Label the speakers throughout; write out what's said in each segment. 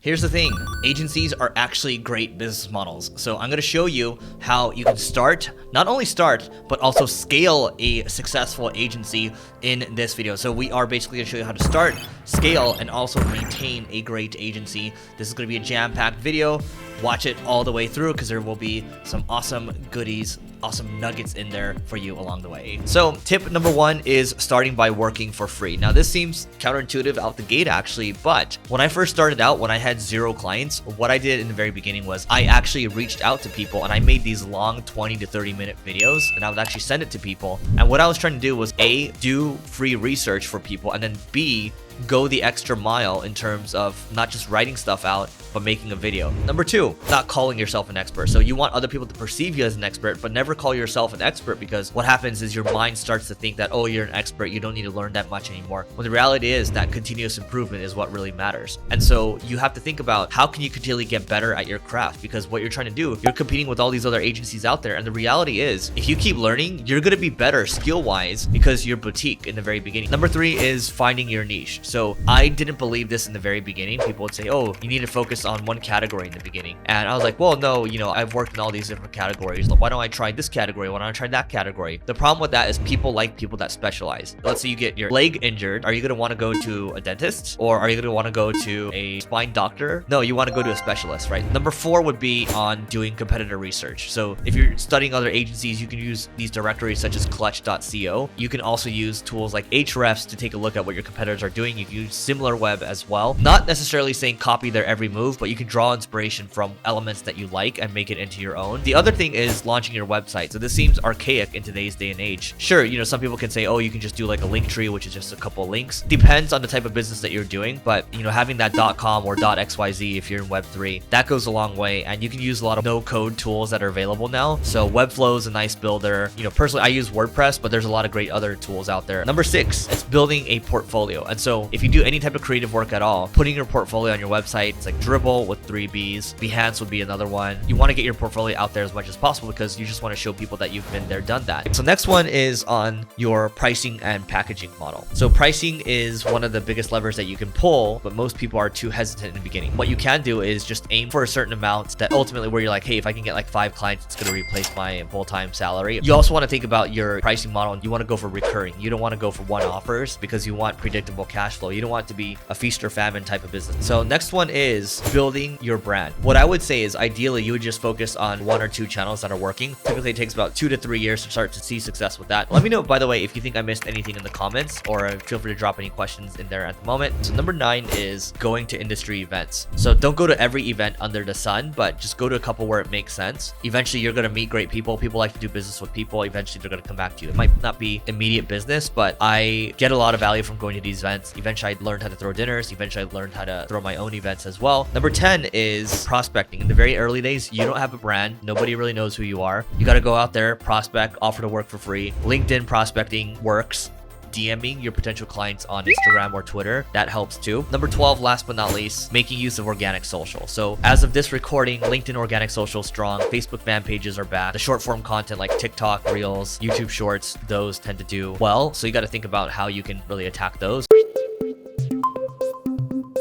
Speaker 1: Here's the thing, agencies are actually great business models. So I'm going to show you how you can not only start, but also scale a successful agency in this video. So we are basically going to show you how to start, scale, and also maintain a great agency. This is going to be a jam-packed video. Watch it all the way through because there will be some awesome goodies, awesome nuggets in there for you along the way. So tip number one is starting by working for free. Now this seems counterintuitive out the gate actually, but when I first started out, when I had 0 clients, what I did in the very beginning was I actually reached out to people and I made these long 20 to 30 minute videos and I would actually send it to people. And what I was trying to do was A, do free research for people, and then B, go the extra mile in terms of not just writing stuff out, but making a video. Number two, not calling yourself an expert. So you want other people to perceive you as an expert, but never call yourself an expert, because what happens is your mind starts to think that, oh, you're an expert, you don't need to learn that much anymore. When the reality is that continuous improvement is what really matters. And so you have to think about how can you continually get better at your craft, because what you're trying to do, you're competing with all these other agencies out there. And the reality is, if you keep learning, you're going to be better skill-wise because you're boutique in the very beginning. Number three is finding your niche. So I didn't believe this in the very beginning. People would say, oh, you need to focus on one category in the beginning. And I was like, well, no, I've worked in all these different categories. Why don't I try this category? Why don't I try that category? The problem with that is people like people that specialize. Let's say you get your leg injured. Are you going to want to go to a dentist, or are you going to want to go to a spine doctor? No, you want to go to a specialist, right? Number four would be on doing competitor research. So if you're studying other agencies, you can use these directories such as clutch.co. You can also use tools like Ahrefs to take a look at what your competitors are doing. You can use SimilarWeb as well. Not necessarily saying copy their every move, but you can draw inspiration from elements that you like and make it into your own. The other thing is launching your website. So this seems archaic in today's day and age. Sure, some people can say, oh, you can just do like a link tree, which is just a couple of links. Depends on the type of business that you're doing, but having that .com or .xyz if you're in Web3, that goes a long way. And you can use a lot of no-code tools that are available now. So Webflow is a nice builder. Personally, I use WordPress, but there's a lot of great other tools out there. Number six, it's building a portfolio. And so if you do any type of creative work at all, putting your portfolio on your website, it's like Dribbble with 3 B's. Behance would be another one. You want to get your portfolio out there as much as possible because you just want to show people that you've been there, done that. So next one is on your pricing and packaging model. So pricing is one of the biggest levers that you can pull, but most people are too hesitant in the beginning. What you can do is just aim for a certain amount that ultimately where you're like, hey, if I can get like 5 clients, it's going to replace my full-time salary. You also want to think about your pricing model, and you want to go for recurring. You don't want to go for one offers because you want predictable cash flow. You don't want it to be a feast or famine type of business. So next one is building your brand. What I would say is ideally you would just focus on 1 or 2 channels that are working. Typically it takes about 2 to 3 years to start to see success with that. Let me know, by the way, if you think I missed anything in the comments, or feel free to drop any questions in there at the moment. So number 9 is going to industry events. So don't go to every event under the sun, but just go to a couple where it makes sense. Eventually you're going to meet great people. People like to do business with people. Eventually they're going to come back to you. It might not be immediate business, but I get a lot of value from going to these events. Eventually I learned how to throw dinners. Eventually I learned how to throw my own events as well. Number 10 is prospecting. In the very early days, you don't have a brand. Nobody really knows who you are. You got to go out there, prospect, offer to work for free. LinkedIn prospecting works. DMing your potential clients on Instagram or Twitter, that helps too. Number 12, last but not least, making use of organic social. So as of this recording, LinkedIn organic social strong. Facebook fan pages are back. The short form content like TikTok, Reels, YouTube Shorts, those tend to do well. So you got to think about how you can really attack those.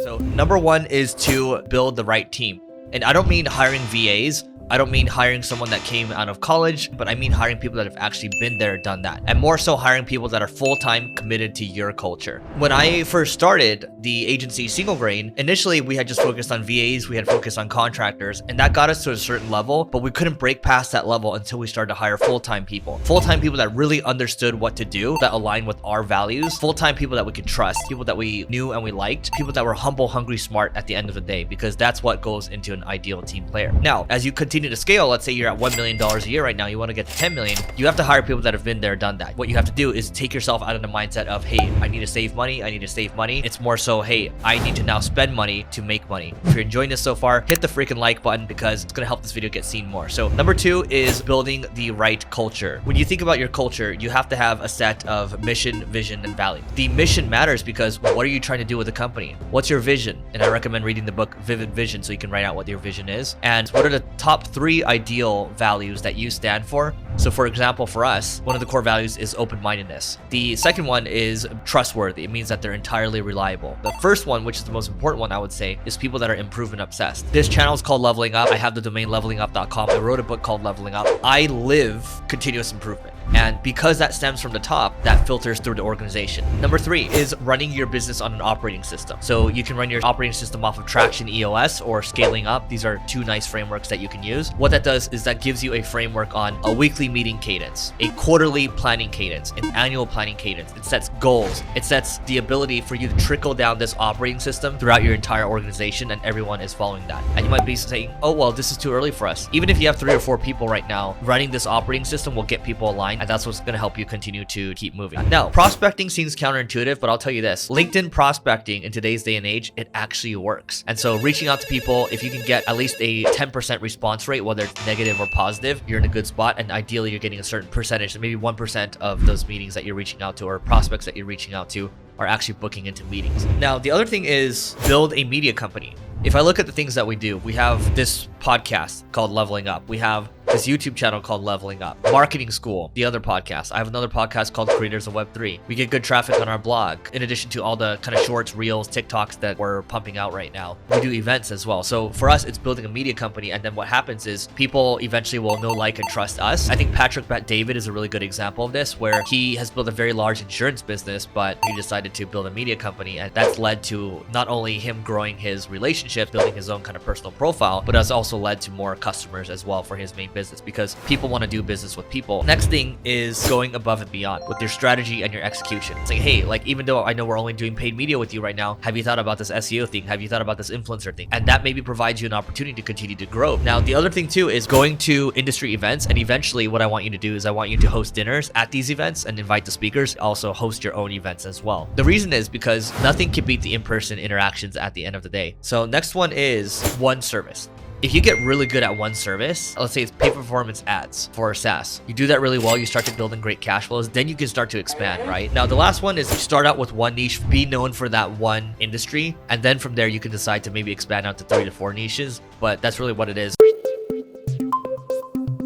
Speaker 1: So number 1 is to build the right team. And I don't mean hiring VAs. I don't mean hiring someone that came out of college, but I mean hiring people that have actually been there, done that. And more so hiring people that are full-time committed to your culture. When I first started the agency Single Grain, initially we had just focused on VAs, we had focused on contractors, and that got us to a certain level, but we couldn't break past that level until we started to hire full-time people. Full-time people that really understood what to do, that aligned with our values, full-time people that we could trust, people that we knew and we liked, people that were humble, hungry, smart at the end of the day, because that's what goes into an ideal team player. Now, as you continue to scale, let's say you're at $1 million a year right now, you want to get to 10 million, you have to hire people that have been there, done that. What you have to do is take yourself out of the mindset of, hey, I need to save money, I need to save money. It's more so, hey, I need to now spend money to make money. If you're enjoying this so far, hit the freaking like button because it's going to help this video get seen more. So number 2 is building the right culture. When you think about your culture, you have to have a set of mission, vision, and value. The mission matters because what are you trying to do with the company? What's your vision? And I recommend reading the book Vivid Vision so you can write out what your vision is. And what are the top top 3 ideal values that you stand for. So for example, for us, one of the core values is open-mindedness. The second one is trustworthy. It means that they're entirely reliable. The first one, which is the most important one, I would say, is people that are improvement obsessed. This channel is called Leveling Up. I have the domain levelingup.com. I wrote a book called Leveling Up. I live continuous improvement. And because that stems from the top, that filters through the organization. Number 3 is running your business on an operating system. So you can run your operating system off of Traction EOS or Scaling Up. These are 2 nice frameworks that you can use. What that does is that gives you a framework on a weekly meeting cadence, a quarterly planning cadence, an annual planning cadence. It sets goals. It sets the ability for you to trickle down this operating system throughout your entire organization, and everyone is following that. And you might be saying, oh, well, this is too early for us. Even if you have 3 or 4 people right now, running this operating system will get people aligned, and that's what's going to help you continue to keep moving. Now, prospecting seems counterintuitive, but I'll tell you this, LinkedIn prospecting in today's day and age, it actually works. And so reaching out to people, if you can get at least a 10% response rate, whether it's negative or positive, you're in a good spot. And ideally you're getting a certain percentage, maybe 1% of those meetings that you're reaching out to or prospects that you're reaching out to are actually booking into meetings. Now, the other thing is build a media company. If I look at the things that we do, we have this podcast called Leveling Up. We have this YouTube channel called Leveling Up. Marketing School, the other podcast. I have another podcast called Creators of Web3. We get good traffic on our blog, in addition to all the kind of shorts, reels, TikToks that we're pumping out right now. We do events as well. So for us, it's building a media company. And then what happens is people eventually will know, like, and trust us. I think Patrick Bet-David is a really good example of this, where he has built a very large insurance business, but he decided to build a media company. And that's led to not only him growing his relationship, building his own kind of personal profile, but has also led to more customers as well for his main business, because people want to do business with people. Next thing is going above and beyond with your strategy and your execution. It's like, hey, like, even though I know we're only doing paid media with you right now, have you thought about this SEO thing? Have you thought about this influencer thing? And that maybe provides you an opportunity to continue to grow. Now, the other thing too is going to industry events, and eventually what I want you to do is I want you to host dinners at these events and invite the speakers, also host your own events as well. The reason is because nothing can beat the in-person interactions at the end of the day. So next one is one service. If you get really good at one service, let's say it's pay-per-performance ads for SaaS, you do that really well, you start to build in great cash flows, then you can start to expand, right? Now, the last one is you start out with one niche, be known for that one industry, and then from there you can decide to maybe expand out to 3 to 4 niches, but that's really what it is.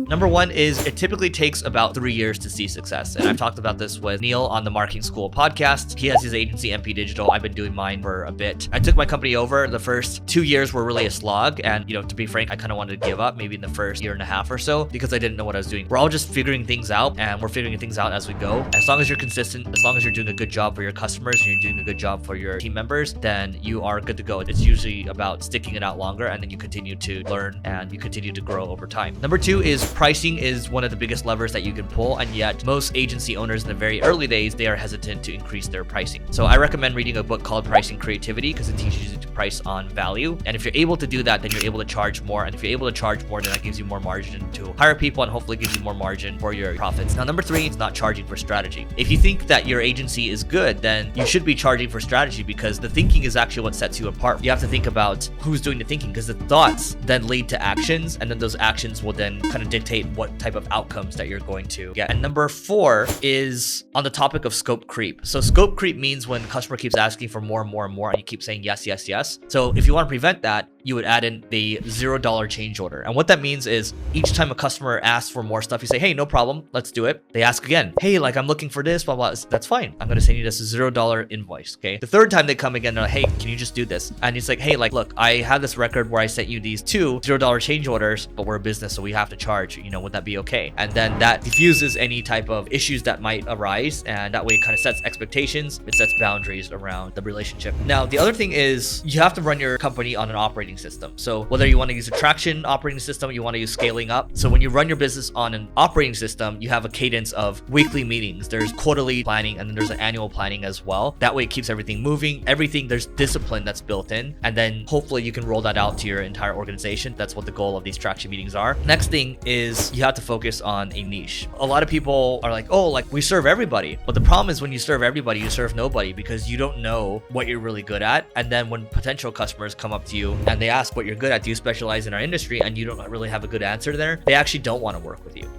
Speaker 1: Number 1 is it typically takes about 3 years to see success. And I've talked about this with Neil on the Marketing School podcast. He has his agency, MP Digital. I've been doing mine for a bit. I took my company over. The first 2 years were really a slog. And, to be frank, I kind of wanted to give up maybe in the first year and a half or so because I didn't know what I was doing. We're all just figuring things out, and we're figuring things out as we go. As long as you're consistent, as long as you're doing a good job for your customers and you're doing a good job for your team members, then you are good to go. It's usually about sticking it out longer, and then you continue to learn and you continue to grow over time. Number 2 is pricing is one of the biggest levers that you can pull, and yet most agency owners in the very early days, they are hesitant to increase their pricing. So I recommend reading a book called Pricing Creativity because it teaches you to price on value. And if you're able to do that, then you're able to charge more. And if you're able to charge more, then that gives you more margin to hire people and hopefully gives you more margin for your profits. Now, number 3 is not charging for strategy. If you think that your agency is good, then you should be charging for strategy because the thinking is actually what sets you apart. You have to think about who's doing the thinking because the thoughts then lead to actions, and then those actions will then kind of dictate what type of outcomes that you're going to get. And number 4 is on the topic of scope creep. So scope creep means when customer keeps asking for more and more and more, and you keep saying yes, yes, yes. So if you want to prevent that, you would add in the $0 change order. And what that means is each time a customer asks for more stuff, you say, hey, no problem, let's do it. They ask again, hey, like, I'm looking for this, blah, blah. That's fine. I'm going to send you this $0 invoice. Okay. The third time they come again, they're like, hey, can you just do this? And it's like, hey, like, look, I have this record where I sent you these 2 $0 change orders, but we're a business, so we have to charge, would that be okay? And then that diffuses any type of issues that might arise. And that way it kind of sets expectations. It sets boundaries around the relationship. Now, the other thing is you have to run your company on an operating system. So whether you want to use a Traction operating system, you want to use Scaling Up. So when you run your business on an operating system, you have a cadence of weekly meetings. There's quarterly planning, and then there's an annual planning as well. That way it keeps everything moving. There's discipline that's built in. And then hopefully you can roll that out to your entire organization. That's what the goal of these Traction meetings are. Next thing is you have to focus on a niche. A lot of people are like, oh, like, we serve everybody. But the problem is when you serve everybody, you serve nobody because you don't know what you're really good at. And then when potential customers come up to you and they ask what you're good at, do you specialize in our industry, and you don't really have a good answer there, they actually don't want to work with you.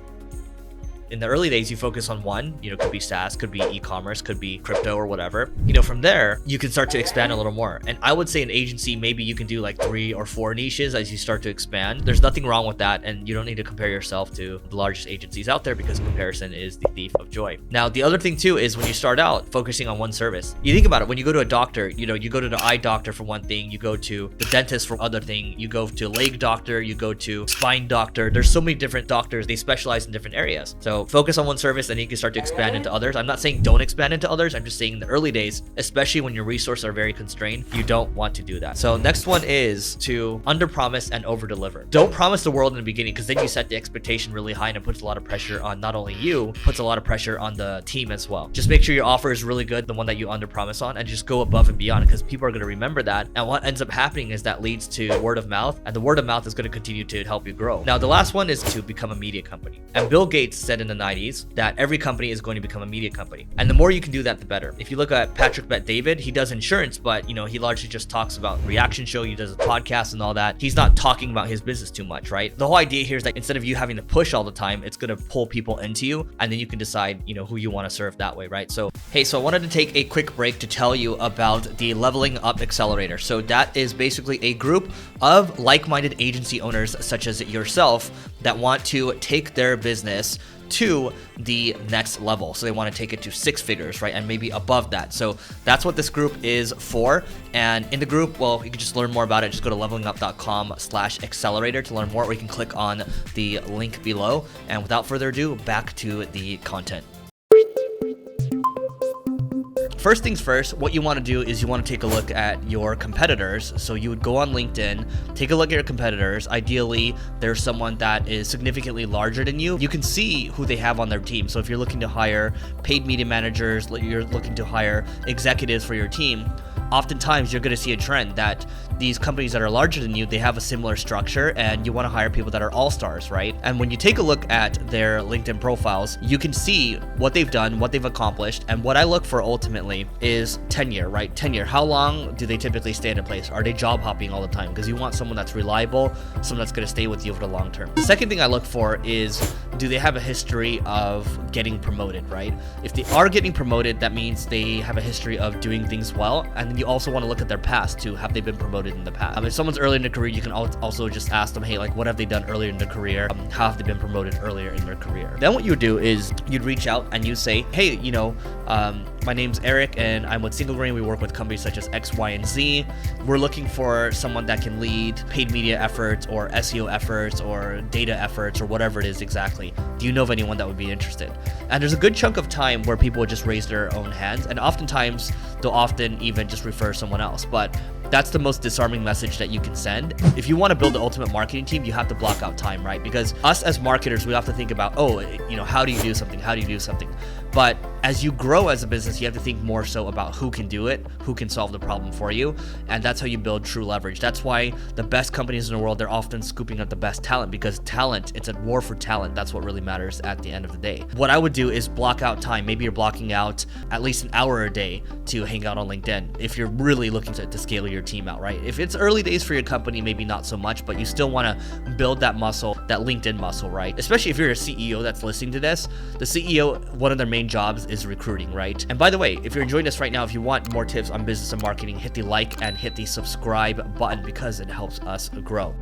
Speaker 1: In the early days, you focus on one, could be SaaS, could be e-commerce, could be crypto or whatever. From there, you can start to expand a little more. And I would say an agency, maybe you can do like 3 or 4 niches as you start to expand. There's nothing wrong with that. And you don't need to compare yourself to the largest agencies out there, because comparison is the thief of joy. Now, the other thing too is when you start out focusing on one service, you think about it, when you go to a doctor, you go to the eye doctor for one thing, you go to the dentist for other thing, you go to leg doctor, you go to spine doctor. There's so many different doctors, they specialize in different areas. So focus on one service and you can start to expand into others. I'm not saying don't expand into others. I'm just saying in the early days, especially when your resources are very constrained, you don't want to do that. So next one is to under promise and over deliver. Don't promise the world in the beginning, because then you set the expectation really high and it puts a lot of pressure on not only you, puts a lot of pressure on the team as well. Just make sure your offer is really good, the one that you under promise on, and just go above and beyond, because people are going to remember that. And what ends up happening is that leads to word of mouth, and the word of mouth is going to continue to help you grow. Now, the last one is to become a media company. And Bill Gates said in the 90s that every company is going to become a media company. And the more you can do that, the better. If you look at Patrick Bet-David, he does insurance, but he largely just talks about reaction show, he does a podcast and all that. He's not talking about his business too much, right? The whole idea here is that instead of you having to push all the time, it's going to pull people into you, and then you can decide, who you want to serve that way, right? So, hey, so I wanted to take a quick break to tell you about the Leveling Up Accelerator. So that is basically a group of like-minded agency owners such as yourself that want to take their business to the next level. So they want to take it to 6 figures, right? And maybe above that. So that's what this group is for. And in the group, well, you can just learn more about it. Just go to levelingup.com/accelerator to learn more, or you can click on the link below. And without further ado, back to the content. First things first, what you want to do is you want to take a look at your competitors. So you would go on LinkedIn, take a look at your competitors. Ideally, there's someone that is significantly larger than you. You can see who they have on their team. So if you're looking to hire paid media managers, you're looking to hire executives for your team, oftentimes you're going to see a trend that these companies that are larger than you, they have a similar structure, and you want to hire people that are all-stars, right? And when you take a look at their LinkedIn profiles, you can see what they've done, what they've accomplished. And what I look for ultimately is tenure, right? Tenure. How long do they typically stay in a place? Are they job hopping all the time? Because you want someone that's reliable, someone that's going to stay with you for the long term. The second thing I look for is, do they have a history of getting promoted, right? If they are getting promoted, that means they have a history of doing things well. And then you also want to look at their past too. Have they been promoted in the past? If someone's early in their career, you can also just ask them, hey, like, what have they done earlier in their career? How have they been promoted earlier in their career? Then what you do is you'd reach out and you say, hey, my name's Eric and I'm with Single Grain. We work with companies such as X, Y, and Z. We're looking for someone that can lead paid media efforts or SEO efforts or data efforts or whatever it is exactly. Do you know of anyone that would be interested? And there's a good chunk of time where people would just raise their own hands, and oftentimes they'll often even just refer someone else. But that's the most disarming message that you can send. If you want to build the ultimate marketing team, you have to block out time, right? Because us as marketers, we have to think about, how do you do something? How do you do something? But as you grow as a business, you have to think more so about who can do it, who can solve the problem for you. And that's how you build true leverage. That's why the best companies in the world, they're often scooping up the best talent, because talent, it's a war for talent. That's what really matters at the end of the day. What I would do is block out time. Maybe you're blocking out at least an hour a day to hang out on LinkedIn if you're really looking to scale your team out, right? If it's early days for your company, maybe not so much, but you still want to build that muscle, that LinkedIn muscle, right? Especially if you're a CEO that's listening to this. The CEO, one of their main jobs is recruiting, right? And by the way, if you're enjoying this right now, if you want more tips on business and marketing, hit the like and hit the subscribe button, because it helps us grow.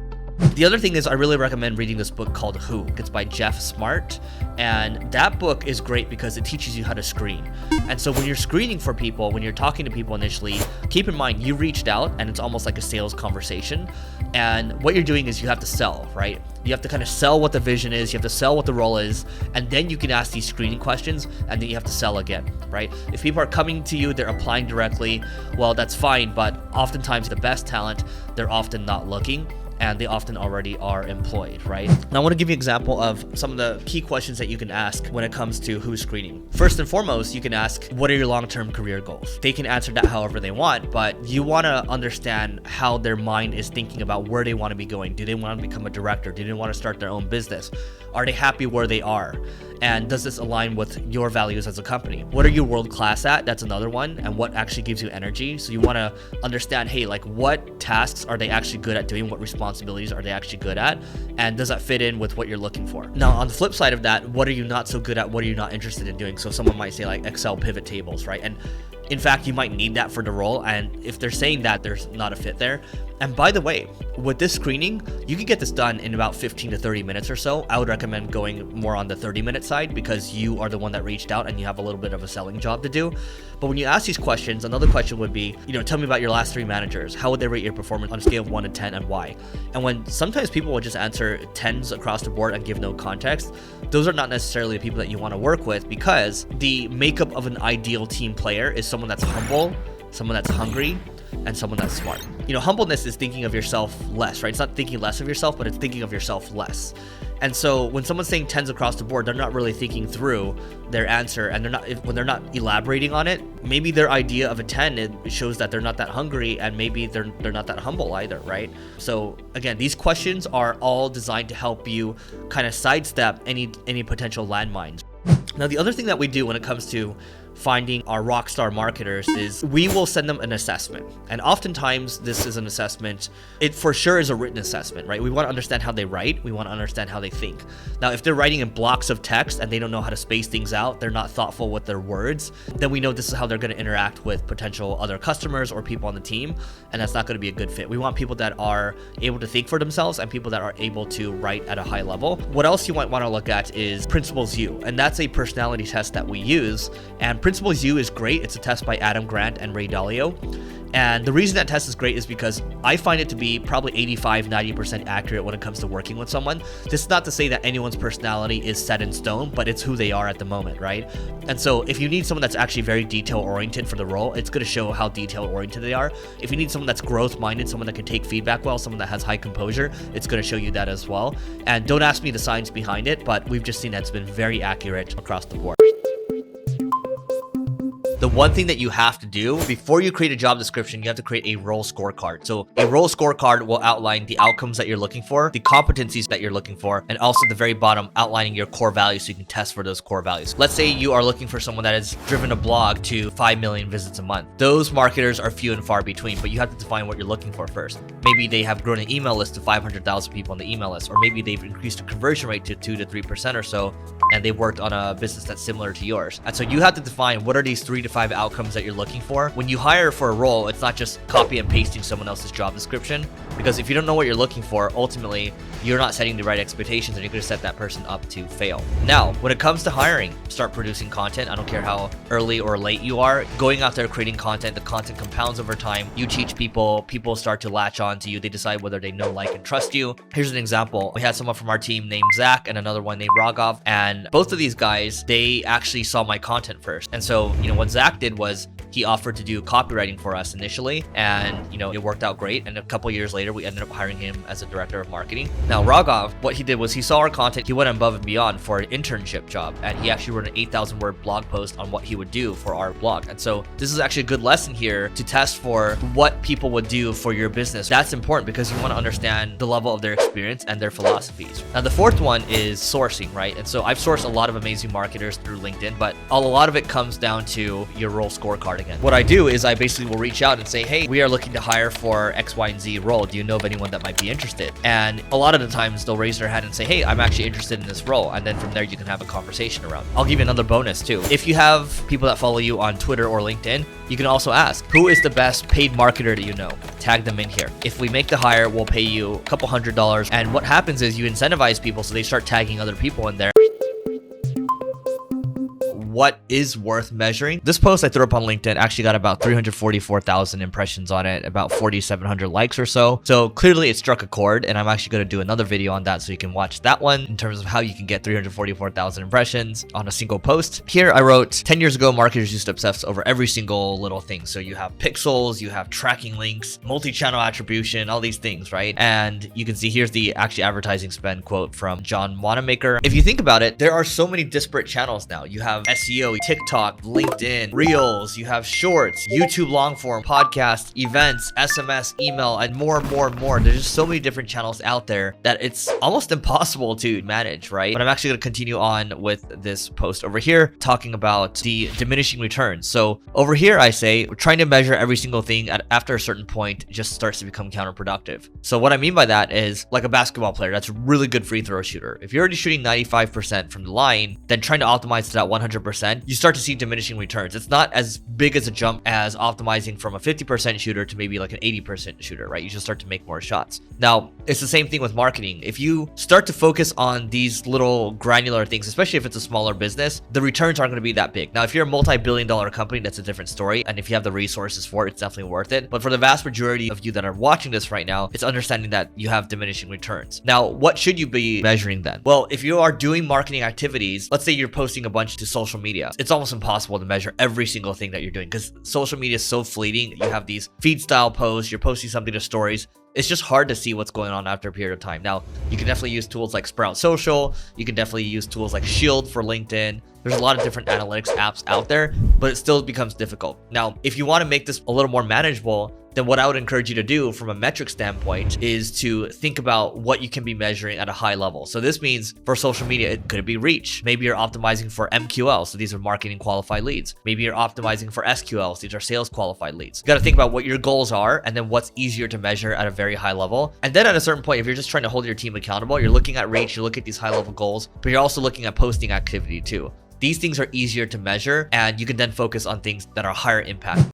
Speaker 1: The other thing is, I really recommend reading this book called Who. It's by Jeff Smart. And that book is great because it teaches you how to screen. And so when you're screening for people, when you're talking to people initially, keep in mind you reached out and it's almost like a sales conversation. And what you're doing is you have to sell, right? You have to kind of sell what the vision is, you have to sell what the role is, and then you can ask these screening questions, and then you have to sell again, right? If people are coming to you, they're applying directly, well, that's fine, but oftentimes the best talent, they're often not looking, and they often already are employed, right? Now I want to give you an example of some of the key questions that you can ask when it comes to who's screening. First and foremost, you can ask, what are your long-term career goals? They can answer that however they want, but you want to understand how their mind is thinking about where they want to be going. Do they want to become a director? Do they want to start their own business? Are they happy where they are? And does this align with your values as a company? What are you world class at? That's another one. And what actually gives you energy? So you want to understand, hey, like what tasks are they actually good at doing? What responsibilities are they actually good at? And does that fit in with what you're looking for? Now, on the flip side of that, what are you not so good at? What are you not interested in doing? So someone might say like Excel pivot tables, right? And in fact, you might need that for the role. And if they're saying that, there's not a fit there. And by the way, with this screening, you can get this done in about 15 to 30 minutes or so. I would recommend going more on the 30-minute side because you are the one that reached out and you have a little bit of a selling job to do. But when you ask these questions, another question would be, tell me about your last 3 managers. How would they rate your performance on a scale of 1 to 10 and why? And when sometimes people will just answer 10s across the board and give no context, those are not necessarily the people that you want to work with, because the makeup of an ideal team player is someone that's humble, someone that's hungry, and someone that's smart. Humbleness is thinking of yourself less, right? It's not thinking less of yourself, but it's thinking of yourself less. And so when someone's saying 10s across the board, they're not really thinking through their answer, and when they're not elaborating on it, maybe their idea of a 10, it shows that they're not that hungry, and maybe they're not that humble either, right? So again, these questions are all designed to help you kind of sidestep any potential landmines. Now, the other thing that we do when it comes to finding our rock star marketers is we will send them an assessment. And oftentimes this is an assessment, it for sure is a written assessment, right? We want to understand how they write. We want to understand how they think. Now, if they're writing in blocks of text and they don't know how to space things out, they're not thoughtful with their words, then we know this is how they're going to interact with potential other customers or people on the team. And that's not going to be a good fit. We want people that are able to think for themselves and people that are able to write at a high level. What else you might want to look at is Principles U. And that's a personality test that we use. And Principles U is great. It's a test by Adam Grant and Ray Dalio. And the reason that test is great is because I find it to be probably 85-90% accurate when it comes to working with someone. This is not to say that anyone's personality is set in stone, but it's who they are at the moment, right? And so if you need someone that's actually very detail-oriented for the role, it's going to show how detail-oriented they are. If you need someone that's growth-minded, someone that can take feedback well, someone that has high composure, it's going to show you that as well. And don't ask me the science behind it, but we've just seen that it's been very accurate across the board. The one thing that you have to do before you create a job description, you have to create a role scorecard. So a role scorecard will outline the outcomes that you're looking for, the competencies that you're looking for, and also at the very bottom, outlining your core values so you can test for those core values. Let's say you are looking for someone that has driven a blog to 5 million visits a month. Those marketers are few and far between, but you have to define what you're looking for first. Maybe they have grown an email list to 500,000 people on the email list, or maybe they've increased a conversion rate to 2 to 3% or so, and they worked on a business that's similar to yours. And so you have to define what are these 3 to 5 outcomes that you're looking for. When you hire for a role, it's not just copy and pasting someone else's job description, because if you don't know what you're looking for, ultimately you're not setting the right expectations and you're going to set that person up to fail. Now, when it comes to hiring, start producing content. I don't care how early or late you are. Going out there creating content, the content compounds over time. You teach people, people start to latch on to you. They decide whether they know, like, and trust you. Here's an example. We had someone from our team named Zach and another one named Raghav, and both of these guys, they actually saw my content first. And so, what Zach did was he offered to do copywriting for us initially, and it worked out great. And a couple years later, we ended up hiring him as a director of marketing. Now, Raghav, what he did was he saw our content, he went above and beyond for an internship job, and he actually wrote an 8,000 word blog post on what he would do for our blog. And so this is actually a good lesson here to test for what people would do for your business. That's important because you want to understand the level of their experience and their philosophies. Now, the fourth one is sourcing, right? And so I've sourced a lot of amazing marketers through LinkedIn, but a lot of it comes down to your role scorecard again. What I do is I basically will reach out and say, hey, we are looking to hire for X, Y, and Z role. Do you know of anyone that might be interested? And a lot of the times they'll raise their hand and say, hey, I'm actually interested in this role. And then from there, you can have a conversation around. I'll give you another bonus too. If you have people that follow you on Twitter or LinkedIn, you can also ask, who is the best paid marketer that you know? Tag them in here. If we make the hire, we'll pay you a couple $100. And what happens is you incentivize people so they start tagging other people in there. What is worth measuring? This post I threw up on LinkedIn actually got about 344,000 impressions on it, about 4,700 likes or so. So clearly it struck a chord, and I'm actually going to do another video on that so you can watch that one in terms of how you can get 344,000 impressions on a single post. Here I wrote, 10 years ago, marketers used to obsess over every single little thing. So you have pixels, you have tracking links, multi-channel attribution, all these things, right? And you can see here's the actually advertising spend quote from John Wanamaker. If you think about it, there are so many disparate channels now. You have SEO SEO, TikTok, LinkedIn, Reels, you have Shorts, YouTube long form, podcasts, events, SMS, email, and more. There's just so many different channels out there that it's almost impossible to manage, right? But I'm actually going to continue on with this post over here talking about the diminishing returns. So over here, I say trying to measure every single thing after a certain point just starts to become counterproductive. So what I mean by that is like a basketball player that's a really good free throw shooter. If you're already shooting 95% from the line, then trying to optimize to that 100%, you start to see diminishing returns. It's not as big as a jump as optimizing from a 50% shooter to maybe like an 80% shooter, right? You just start to make more shots. Now, it's the same thing with marketing. If you start to focus on these little granular things, especially if it's a smaller business, the returns aren't going to be that big. Now, if you're a multi-billion-dollar company, that's a different story. And if you have the resources for it, it's definitely worth it. But for the vast majority of you that are watching this right now, it's understanding that you have diminishing returns. Now, what should you be measuring then? Well, if you are doing marketing activities, let's say you're posting a bunch to social media, it's almost impossible to measure every single thing that you're doing because social media is so fleeting. You have these feed style posts, you're posting something to stories. It's just hard to see what's going on after a period of time. Now, you can definitely use tools like Sprout Social. You can definitely use tools like Shield for LinkedIn. There's a lot of different analytics apps out there, but it still becomes difficult. Now, if you want to make this a little more manageable, then what I would encourage you to do from a metric standpoint is to think about what you can be measuring at a high level. So this means for social media, it could be reach. Maybe you're optimizing for MQL. So these are marketing qualified leads. Maybe you're optimizing for SQL. So these are sales qualified leads. You got to think about what your goals are and then what's easier to measure at a very high level. And then at a certain point, if you're just trying to hold your team accountable, you're looking at reach, you look at these high level goals, but you're also looking at posting activity too. These things are easier to measure and you can then focus on things that are higher impact.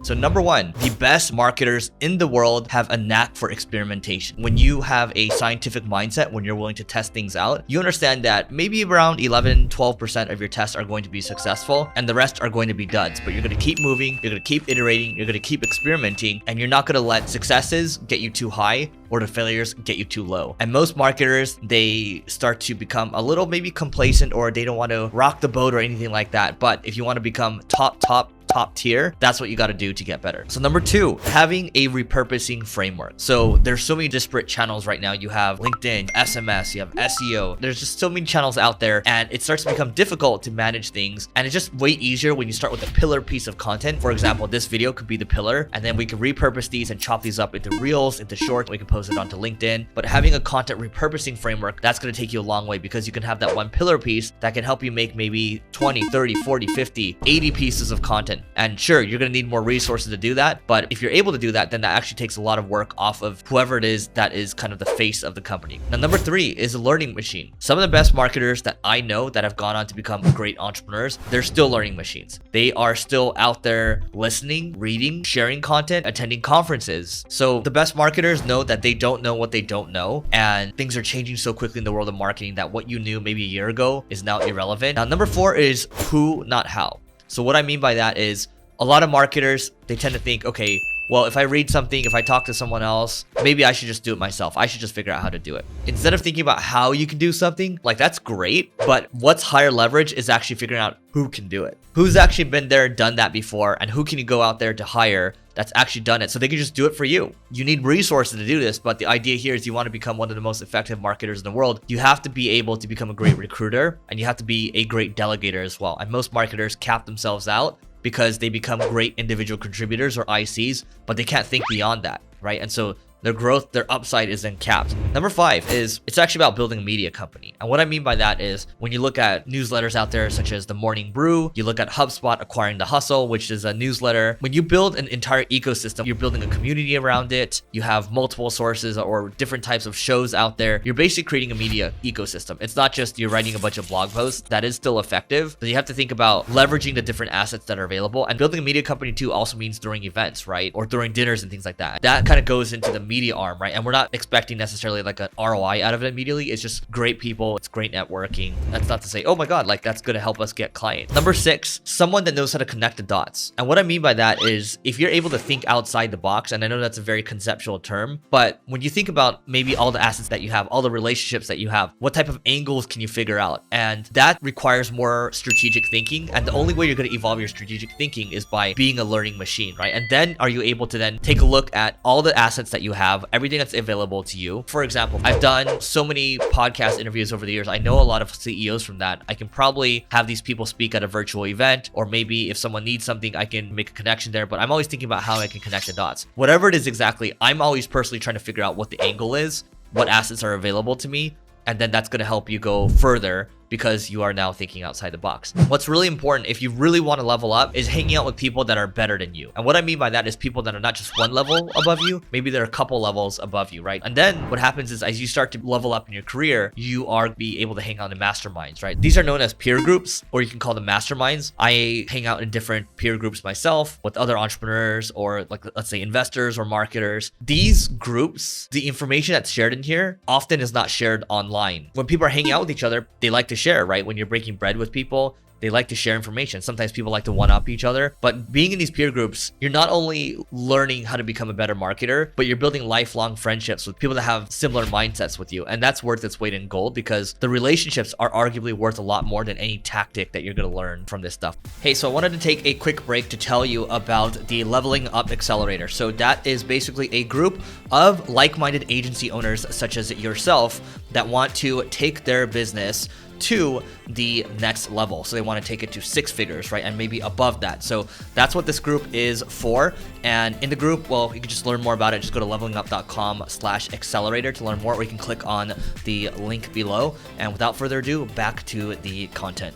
Speaker 1: So number one, the best marketers in the world have a knack for experimentation. When you have a scientific mindset, when you're willing to test things out, you understand that maybe around 11-12% of your tests are going to be successful and the rest are going to be duds. But you're going to keep moving, you're going to keep iterating, you're going to keep experimenting, and you're not going to let successes get you too high or the failures get you too low. And most marketers, they start to become a little maybe complacent or they don't want to rock the boat or anything like that. But if you want to become top tier, that's what you got to do to get better. So number two, having a repurposing framework. So there's so many disparate channels right now. You have LinkedIn, SMS, you have SEO. There's just so many channels out there and it starts to become difficult to manage things. And it's just way easier when you start with a pillar piece of content. For example, this video could be the pillar and then we can repurpose these and chop these up into reels, into shorts. We can post it onto LinkedIn. But having a content repurposing framework, that's going to take you a long way because you can have that one pillar piece that can help you make maybe 20, 30, 40, 50, 80 pieces of content. And sure, you're going to need more resources to do that. But if you're able to do that, then that actually takes a lot of work off of whoever it is that is kind of the face of the company. Now, number three is a learning machine. Some of the best marketers that I know that have gone on to become great entrepreneurs, they're still learning machines. They are still out there listening, reading, sharing content, attending conferences. So the best marketers know that they don't know what they don't know. And things are changing so quickly in the world of marketing that what you knew maybe a year ago is now irrelevant. Now, number four is who, not how. So what I mean by that is a lot of marketers, they tend to think, okay, well, if I read something, if I talk to someone else, maybe I should just do it myself. I should just figure out how to do it. Instead of thinking about how you can do something, like that's great, but what's higher leverage is actually figuring out who can do it. Who's actually been there, done that before, and who can you go out there to hire that's actually done it so they can just do it for you. You need resources to do this, but the idea here is you want to become one of the most effective marketers in the world. You have to be able to become a great recruiter and you have to be a great delegator as well. And most marketers cap themselves out because they become great individual contributors or ICs, but they can't think beyond that, right? And so their growth, their upside is then capped. Number five is it's actually about building a media company. And what I mean by that is when you look at newsletters out there, such as the Morning Brew, you look at HubSpot acquiring The Hustle, which is a newsletter. When you build an entire ecosystem, you're building a community around it. You have multiple sources or different types of shows out there. You're basically creating a media ecosystem. It's not just you're writing a bunch of blog posts. That is still effective, but you have to think about leveraging the different assets that are available. And building a media company too also means during events, right? Or during dinners and things like that. That kind of goes into the media arm, right? And we're not expecting necessarily like an ROI out of it immediately. It's just great people. It's great networking. That's not to say, oh my God, like that's going to help us get clients. Number six, someone that knows how to connect the dots. And what I mean by that is if you're able to think outside the box, and I know that's a very conceptual term, but when you think about maybe all the assets that you have, all the relationships that you have, what type of angles can you figure out? And that requires more strategic thinking. And the only way you're going to evolve your strategic thinking is by being a learning machine, right? And then are you able to then take a look at all the assets that you have everything that's available to you. For example, I've done so many podcast interviews over the years. I know a lot of CEOs from that. I can probably have these people speak at a virtual event, or maybe if someone needs something, I can make a connection there, but I'm always thinking about how I can connect the dots. Whatever it is exactly, I'm always personally trying to figure out what the angle is, what assets are available to me, and then that's going to help you go further because you are now thinking outside the box. What's really important if you really want to level up is hanging out with people that are better than you. And what I mean by that is people that are not just one level above you, maybe they're a couple levels above you, right? And then what happens is as you start to level up in your career, you are be able to hang out in masterminds, right? These are known as peer groups, or you can call them masterminds. I hang out in different peer groups myself with other entrepreneurs, or like, let's say investors or marketers. These groups, the information that's shared in here often is not shared online. When people are hanging out with each other, they like to share, right? When you're breaking bread with people, they like to share information. Sometimes people like to one-up each other, but being in these peer groups, you're not only learning how to become a better marketer, but you're building lifelong friendships with people that have similar mindsets with you. And that's worth its weight in gold because the relationships are arguably worth a lot more than any tactic that you're going to learn from this stuff. Hey, so I wanted to take a quick break to tell you about the Leveling Up Accelerator. So that is basically a group of like-minded agency owners such as yourself that want to take their business to the next level. So they want to take it to 6 figures, right? And maybe above that. So that's what this group is for. And in the group, well, you can just learn more about it. Just go to levelingup.com/accelerator to learn more, or you can click on the link below. And without further ado, back to the content.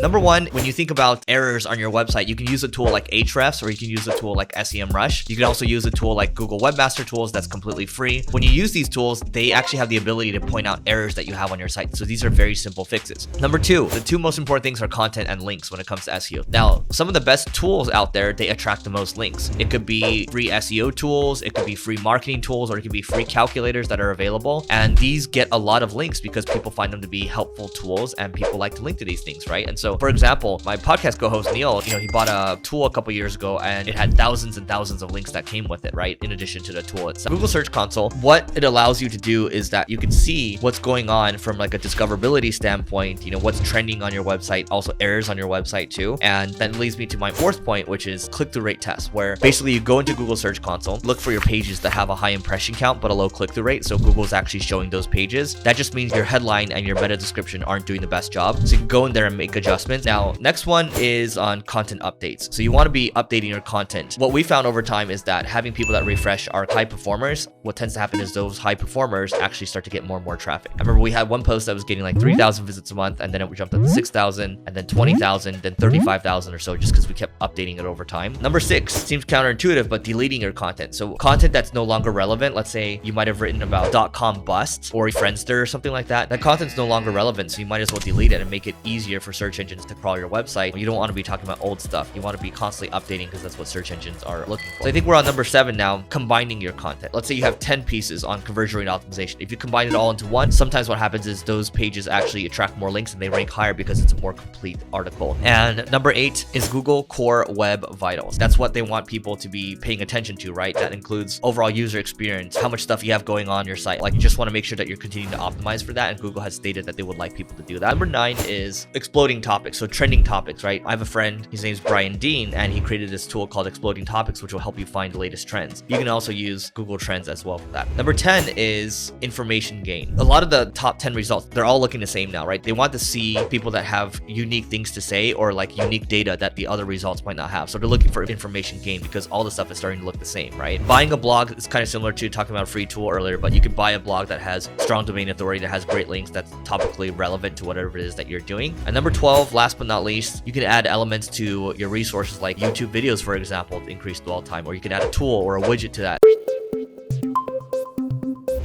Speaker 1: Number one, when you think about errors on your website, you can use a tool like Ahrefs, or you can use a tool like SEMrush. You can also use a tool like Google Webmaster Tools that's completely free. When you use these tools, they actually have the ability to point out errors that you have on your site. So these are very simple fixes. Number two, the 2 most important things are content and links when it comes to SEO. Now, some of the best tools out there, they attract the most links. It could be free SEO tools, it could be free marketing tools, or it could be free calculators that are available. And these get a lot of links because people find them to be helpful tools and people like to link to these things, right? And so, for example, my podcast co-host Neil, he bought a tool a couple years ago and it had thousands and thousands of links that came with it, right? In addition to the tool itself. Google Search Console, what it allows you to do is that you can see what's going on from like a discoverability standpoint, what's trending on your website, also errors on your website too. And that leads me to my 4th point, which is click-through rate test, where basically you go into Google Search Console, look for your pages that have a high impression count but a low click-through rate. So Google's actually showing those pages. That just means your headline and your meta description aren't doing the best job. So you can go in there and make adjustments. Now, next one is on content updates. So you want to be updating your content. What we found over time is that having people that refresh are high performers. What tends to happen is those high performers actually start to get more and more traffic. I remember we had one post that was getting like 3,000 visits a month, and then it jumped up to 6,000, and then 20,000, then 35,000 or so, just because we kept updating it over time. Number 6 seems counterintuitive, but deleting your content. So content that's no longer relevant, let's say you might have written about .com bust or Friendster or something like that. That content's no longer relevant, so you might as well delete it and make it easier for search engines to crawl your website. You don't want to be talking about old stuff. You want to be constantly updating because that's what search engines are looking for. So I think we're on number 7 now, combining your content. Let's say you have 10 pieces on conversion rate optimization. If you combine it all into one, sometimes what happens is those pages actually attract more links and they rank higher because it's a more complete article. And number 8 is Google Core Web Vitals. That's what they want people to be paying attention to, right? That includes overall user experience, how much stuff you have going on your site. Like, you just want to make sure that you're continuing to optimize for that, and Google has stated that they would like people to do that. Number 9 is exploding topics, so trending topics, right? I have a friend, his name's Brian Dean, and he created this tool called Exploding Topics, which will help you find the latest trends. You can also use Google Trends as well for that. Number 10 is information gain. A lot of the top 10 results, they're all looking the same now, right? They want to see people that have unique things to say or like unique data that the other results might not have. So they're looking for information gain because all the stuff is starting to look the same, right? Buying a blog is kind of similar to talking about a free tool earlier, but you can buy a blog that has strong domain authority, that has great links, that's topically relevant to whatever it is that you're doing. And number 12, last but not least, you can add elements to your resources like YouTube videos, for example, to increase dwell time, or you can add a tool or a widget to that.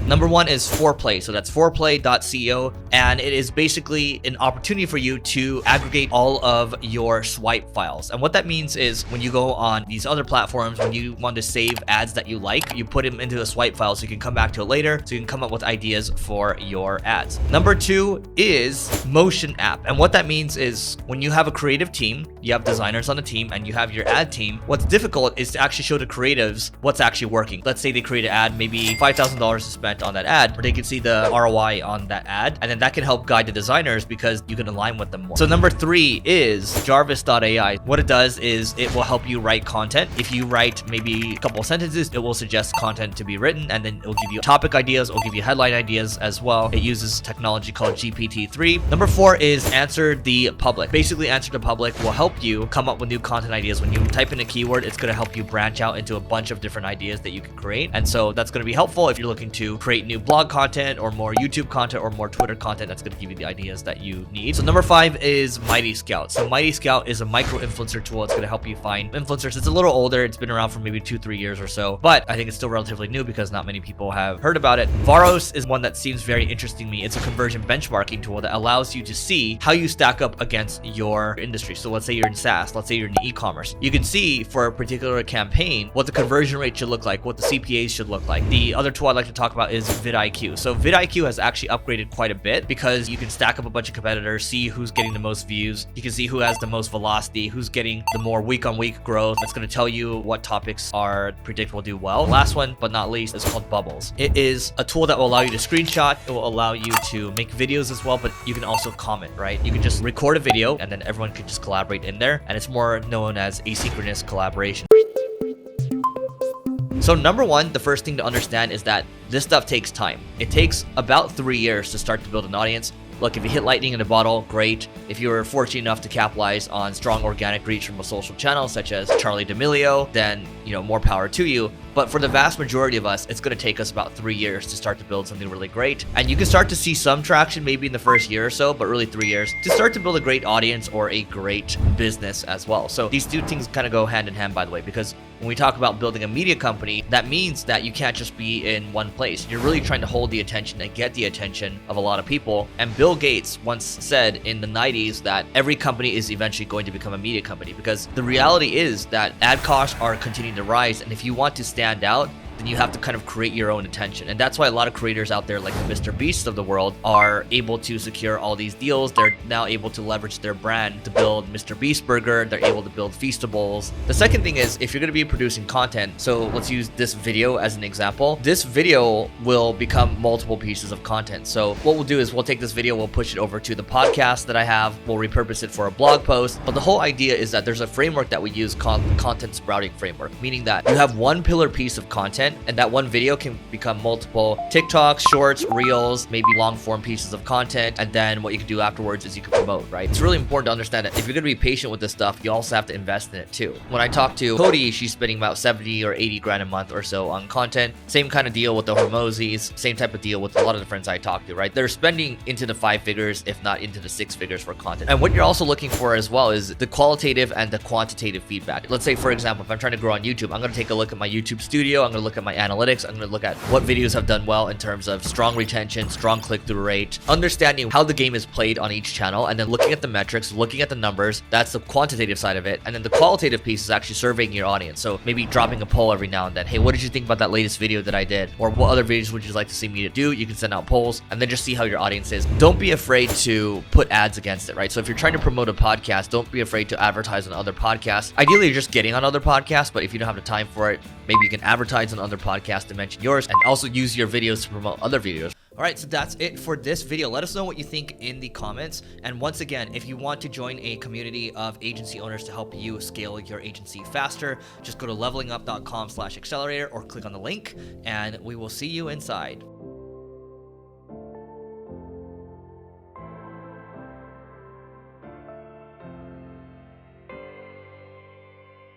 Speaker 1: Number 1 is Foreplay. So that's foreplay.co, and it is basically an opportunity for you to aggregate all of your swipe files. And what that means is when you go on these other platforms, when you want to save ads that you like, you put them into a swipe file so you can come back to it later, so you can come up with ideas for your ads. Number 2 is Motion App. And what that means is when you have a creative team, you have designers on the team, and you have your ad team, what's difficult is to actually show the creatives what's actually working. Let's say they create an ad, maybe $5,000 to spend, spent on that ad, or they can see the ROI on that ad, and then that can help guide the designers because you can align with them more. So number 3 is Jarvis.ai. What it does is it will help you write content. If you write maybe a couple of sentences, it will suggest content to be written, and then it will give you topic ideas, it will give you headline ideas as well. It uses technology called GPT-3. Number 4 is Answer the Public. Basically, Answer the Public will help you come up with new content ideas. When you type in a keyword, it's going to help you branch out into a bunch of different ideas that you can create. And so that's going to be helpful if you're looking to create new blog content or more YouTube content or more Twitter content. That's going to give you the ideas that you need. So number 5 is Mighty Scout. So Mighty Scout is a micro influencer tool. It's going to help you find influencers. It's a little older. It's been around for maybe 2-3 years or so, but I think it's still relatively new because not many people have heard about it. Varos is one that seems very interesting to me. It's a conversion benchmarking tool that allows you to see how you stack up against your industry. So let's say you're in SaaS, let's say you're in e-commerce. You can see for a particular campaign what the conversion rate should look like, what the CPAs should look like. The other tool I'd like to talk about is vidIQ. So vidIQ has actually upgraded quite a bit because you can stack up a bunch of competitors, see who's getting the most views. You can see who has the most velocity, who's getting the more week-on-week growth. It's going to tell you what topics are predictable to do well. Last one, but not least, is called Bubbles. It is a tool that will allow you to screenshot. It will allow you to make videos as well, but you can also comment, right? You can just record a video and then everyone can just collaborate in there, and it's more known as asynchronous collaboration. So number 1, the first thing to understand is that this stuff takes time. It takes about 3 years to start to build an audience. Look, if you hit lightning in a bottle, great. If you were fortunate enough to capitalize on strong organic reach from a social channel such as Charlie D'Amelio, then, more power to you. But for the vast majority of us, it's going to take us about 3 years to start to build something really great. And you can start to see some traction maybe in the first year or so, but really 3 years to start to build a great audience or a great business as well. So these two things kind of go hand in hand, by the way, because when we talk about building a media company, that means that you can't just be in one place. You're really trying to hold the attention and get the attention of a lot of people. And Bill Gates once said in the 90s that every company is eventually going to become a media company, because the reality is that ad costs are continuing to rise. And if you want to stand out, then you have to kind of create your own attention. And that's why a lot of creators out there like the Mr. Beasts of the world are able to secure all these deals. They're now able to leverage their brand to build Mr. Beast Burger. They're able to build Feastables. The second thing is, if you're going to be producing content, so let's use this video as an example. This video will become multiple pieces of content. So what we'll do is we'll take this video, we'll push it over to the podcast that I have, we'll repurpose it for a blog post. But the whole idea is that there's a framework that we use called the content sprouting framework, meaning that you have one pillar piece of content, and that one video can become multiple TikToks, shorts, reels, maybe long form pieces of content. And then what you can do afterwards is you can promote, right? It's really important to understand that if you're going to be patient with this stuff, you also have to invest in it too. When I talk to Cody, she's spending about 70 or 80 grand a month or so on content. Same kind of deal with the Hormozis, same type of deal with a lot of the friends I talk to, right? They're spending into the 5 figures, if not into the 6 figures for content. And what you're also looking for as well is the qualitative and the quantitative feedback. Let's say, for example, if I'm trying to grow on YouTube, I'm going to take a look at my YouTube studio. I'm going to look at my analytics. I'm going to look at what videos have done well in terms of strong retention, strong click-through rate, understanding how the game is played on each channel, and then looking at the metrics, looking at the numbers. That's the quantitative side of it. And then the qualitative piece is actually surveying your audience. So maybe dropping a poll every now and then. Hey, what did you think about that latest video that I did? Or what other videos would you like to see me to do? You can send out polls and then just see how your audience is. Don't be afraid to put ads against it, right? So if you're trying to promote a podcast, don't be afraid to advertise on other podcasts. Ideally, you're just getting on other podcasts, but if you don't have the time for it, maybe you can advertise on other podcasts to mention yours and also use your videos to promote other videos. All right, so that's it for this video. Let us know what you think in the comments. And once again, if you want to join a community of agency owners to help you scale your agency faster, just go to levelingup.com/accelerator or click on the link, and we will see you inside.